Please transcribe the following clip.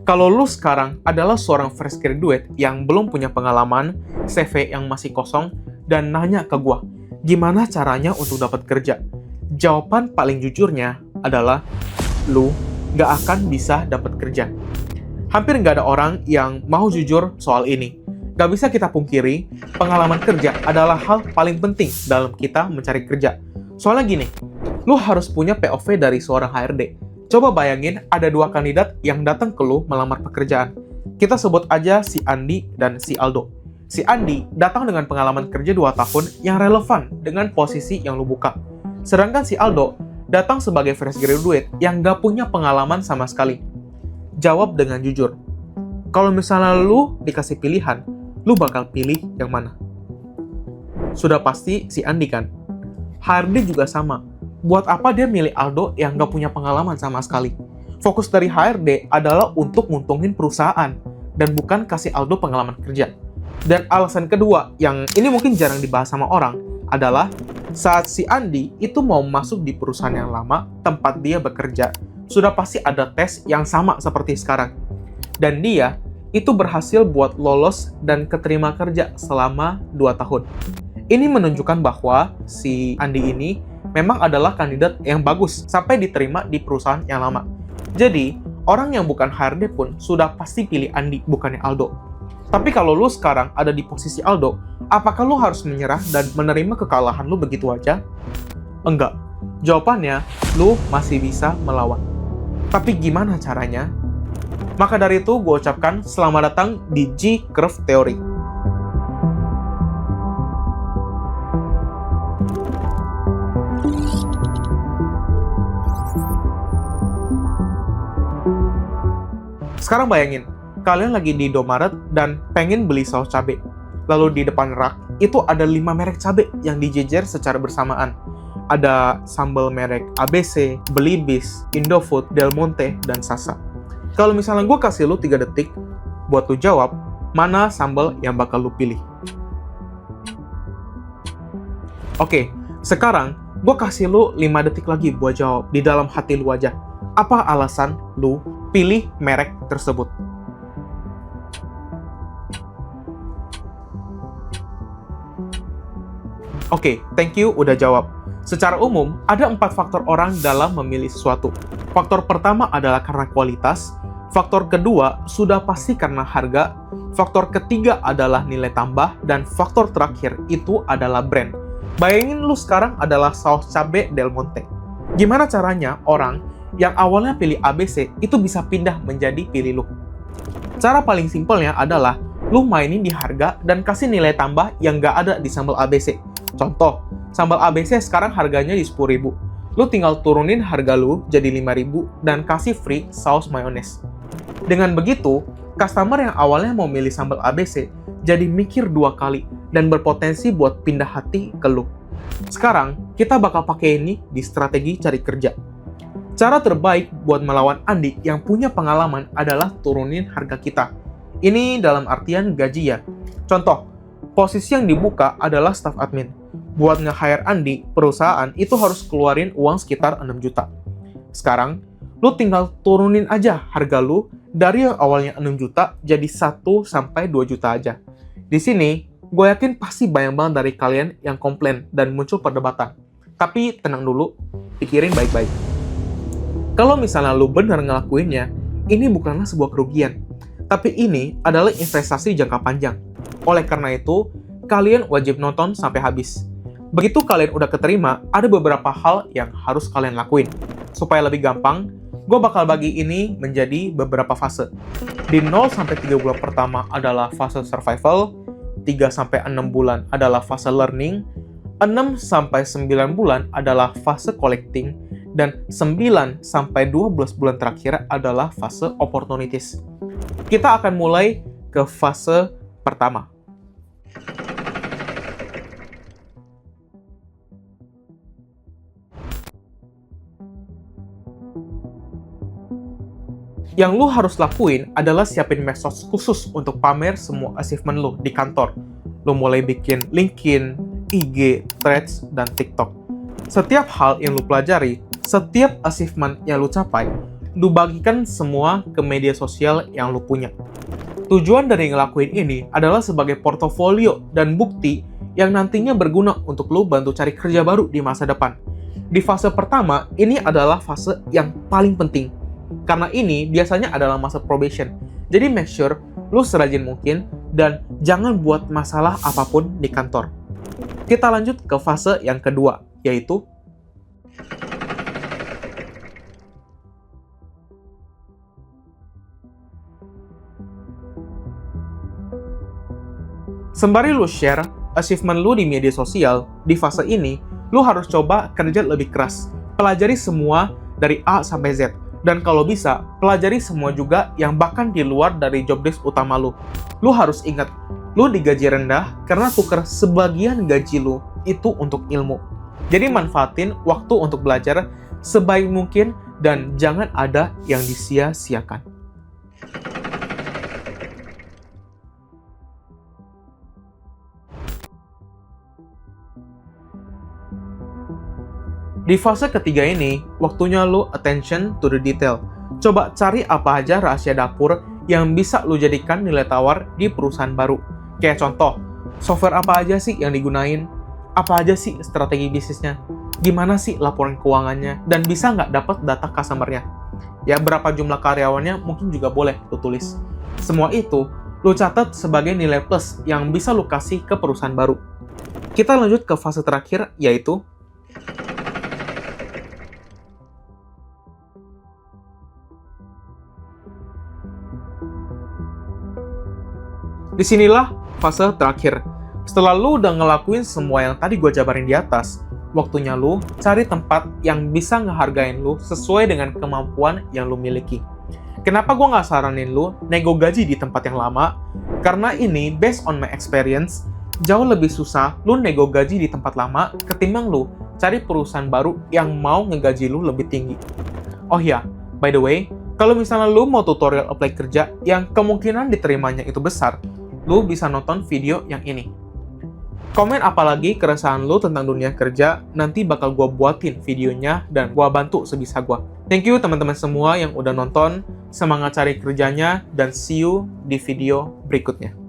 Kalau lu sekarang adalah seorang fresh graduate yang belum punya pengalaman, CV yang masih kosong, dan nanya ke gua, gimana caranya untuk dapat kerja? Jawaban paling jujurnya adalah, lu nggak akan bisa dapat kerja. Hampir nggak ada orang yang mau jujur soal ini. Nggak bisa kita pungkiri, pengalaman kerja adalah hal paling penting dalam kita mencari kerja. Soalnya gini, lu harus punya POV dari seorang HRD. Coba bayangin ada dua kandidat yang datang ke lu melamar pekerjaan. Kita sebut aja si Andi dan si Aldo. Si Andi datang dengan pengalaman kerja 2 tahun yang relevan dengan posisi yang lu buka. Sedangkan si Aldo datang sebagai fresh graduate yang nggak punya pengalaman sama sekali. Jawab dengan jujur. Kalau misalnya lu dikasih pilihan, lu bakal pilih yang mana? Sudah pasti si Andi kan? HRD juga sama. Buat apa dia milih Aldo yang nggak punya pengalaman sama sekali? Fokus dari HRD adalah untuk nguntungin perusahaan, dan bukan kasih Aldo pengalaman kerja. Dan alasan kedua, yang ini mungkin jarang dibahas sama orang, adalah saat si Andi itu mau masuk di perusahaan yang lama, tempat dia bekerja, sudah pasti ada tes yang sama seperti sekarang. Dan dia itu berhasil buat lolos dan keterima kerja selama 2 tahun. Ini menunjukkan bahwa si Andi ini memang adalah kandidat yang bagus sampai diterima di perusahaan yang lama. Jadi, orang yang bukan HRD pun sudah pasti pilih Andi, bukannya Aldo. Tapi kalau lu sekarang ada di posisi Aldo, apakah lu harus menyerah dan menerima kekalahan lu begitu aja? Enggak. Jawabannya, lu masih bisa melawan. Tapi gimana caranya? Maka dari itu, gue ucapkan selamat datang di G-Curve Theory. Sekarang bayangin, kalian lagi di Indomaret dan pengen beli saus cabai. Lalu di depan rak, itu ada 5 merek cabai yang dijejer secara bersamaan. Ada sambal merek ABC, Belibis, Indofood, Del Monte, dan Sasa. Kalau misalnya gue kasih lu 3 detik buat lu jawab, mana sambal yang bakal lu pilih? Oke, sekarang gue kasih lu 5 detik lagi buat jawab di dalam hati lu aja. Apa alasan lu pilih merek tersebut? Oke, thank you udah jawab. Secara umum, ada 4 faktor orang dalam memilih sesuatu. Faktor pertama adalah karena kualitas, faktor kedua sudah pasti karena harga, faktor ketiga adalah nilai tambah, dan faktor terakhir itu adalah brand. Bayangin lu sekarang adalah saus cabai Del Monte. Gimana caranya orang yang awalnya pilih ABC itu bisa pindah menjadi pilih lu? Cara paling simpelnya adalah lu mainin di harga dan kasih nilai tambah yang nggak ada di sambal ABC. Contoh, sambal ABC sekarang harganya di 10.000. Lu tinggal turunin harga lu jadi 5.000 dan kasih free saus mayones. Dengan begitu, customer yang awalnya mau milih sambal ABC jadi mikir 2 kali dan berpotensi buat pindah hati ke lu. Sekarang, kita bakal pakai ini di strategi cari kerja. Cara terbaik buat melawan Andi yang punya pengalaman adalah turunin harga kita. Ini dalam artian gaji ya. Contoh, posisi yang dibuka adalah staff admin. Buat nge-hire Andi, perusahaan itu harus keluarin uang sekitar 6 juta. Sekarang, lu tinggal turunin aja harga lu dari yang awalnya 6 juta jadi 1 sampai 2 juta aja. Di sini, gue yakin pasti banyak banget dari kalian yang komplain dan muncul perdebatan. Tapi tenang dulu, pikirin baik-baik. Kalau misalnya lu benar ngelakuinnya, ini bukanlah sebuah kerugian. Tapi ini adalah investasi jangka panjang. Oleh karena itu, kalian wajib nonton sampai habis. Begitu kalian udah keterima, ada beberapa hal yang harus kalian lakuin. Supaya lebih gampang, gue bakal bagi ini menjadi beberapa fase. Di 0-3 bulan pertama adalah fase survival, 3-6 bulan adalah fase learning, 6-9 bulan adalah fase collecting, dan 9-12 bulan terakhir adalah fase opportunities. Kita akan mulai ke fase pertama. Yang lu harus lakuin adalah siapin medsos khusus untuk pamer semua achievement lu di kantor. Lu mulai bikin LinkedIn, IG, Threads, dan TikTok. Setiap hal yang lu pelajari, setiap achievement yang lu capai, lu bagikan semua ke media sosial yang lu punya. Tujuan dari ngelakuin ini adalah sebagai portofolio dan bukti yang nantinya berguna untuk lu bantu cari kerja baru di masa depan. Di fase pertama, ini adalah fase yang paling penting. Karena ini biasanya adalah masa probation. Jadi make sure lu serajin mungkin dan jangan buat masalah apapun di kantor. Kita lanjut ke fase yang kedua, yaitu sembari lu share achievement lu di media sosial, di fase ini, lu harus coba kerja lebih keras. Pelajari semua dari A sampai Z. Dan kalau bisa, pelajari semua juga yang bahkan di luar dari job desk utama lu. Lu harus ingat, lu digaji rendah karena tuker sebagian gaji lu itu untuk ilmu. Jadi manfaatin waktu untuk belajar sebaik mungkin dan jangan ada yang disia-siakan. Di fase ketiga ini, waktunya lu attention to the detail. Coba cari apa aja rahasia dapur yang bisa lu jadikan nilai tawar di perusahaan baru. Kayak contoh, software apa aja sih yang digunain? Apa aja sih strategi bisnisnya? Gimana sih laporan keuangannya? Dan bisa nggak dapat data customer-nya? Ya, berapa jumlah karyawannya mungkin juga boleh lu tulis. Semua itu, lu catat sebagai nilai plus yang bisa lu kasih ke perusahaan baru. Kita lanjut ke fase terakhir, yaitu disinilah fase terakhir. Setelah lu udah ngelakuin semua yang tadi gue jabarin di atas, waktunya lu cari tempat yang bisa ngehargain lu sesuai dengan kemampuan yang lu miliki. Kenapa gue nggak saranin lu nego gaji di tempat yang lama? Karena ini, based on my experience, jauh lebih susah lu nego gaji di tempat lama ketimbang lu cari perusahaan baru yang mau ngegaji lu lebih tinggi. Oh ya, by the way, kalau misalnya lu mau tutorial apply kerja yang kemungkinan diterimanya itu besar, lu bisa nonton video yang ini. Komen apalagi keresahan lu tentang dunia kerja, nanti bakal gua buatin videonya dan gua bantu sebisa gua. Thank you teman-teman semua yang udah nonton, semangat cari kerjanya, dan see you di video berikutnya.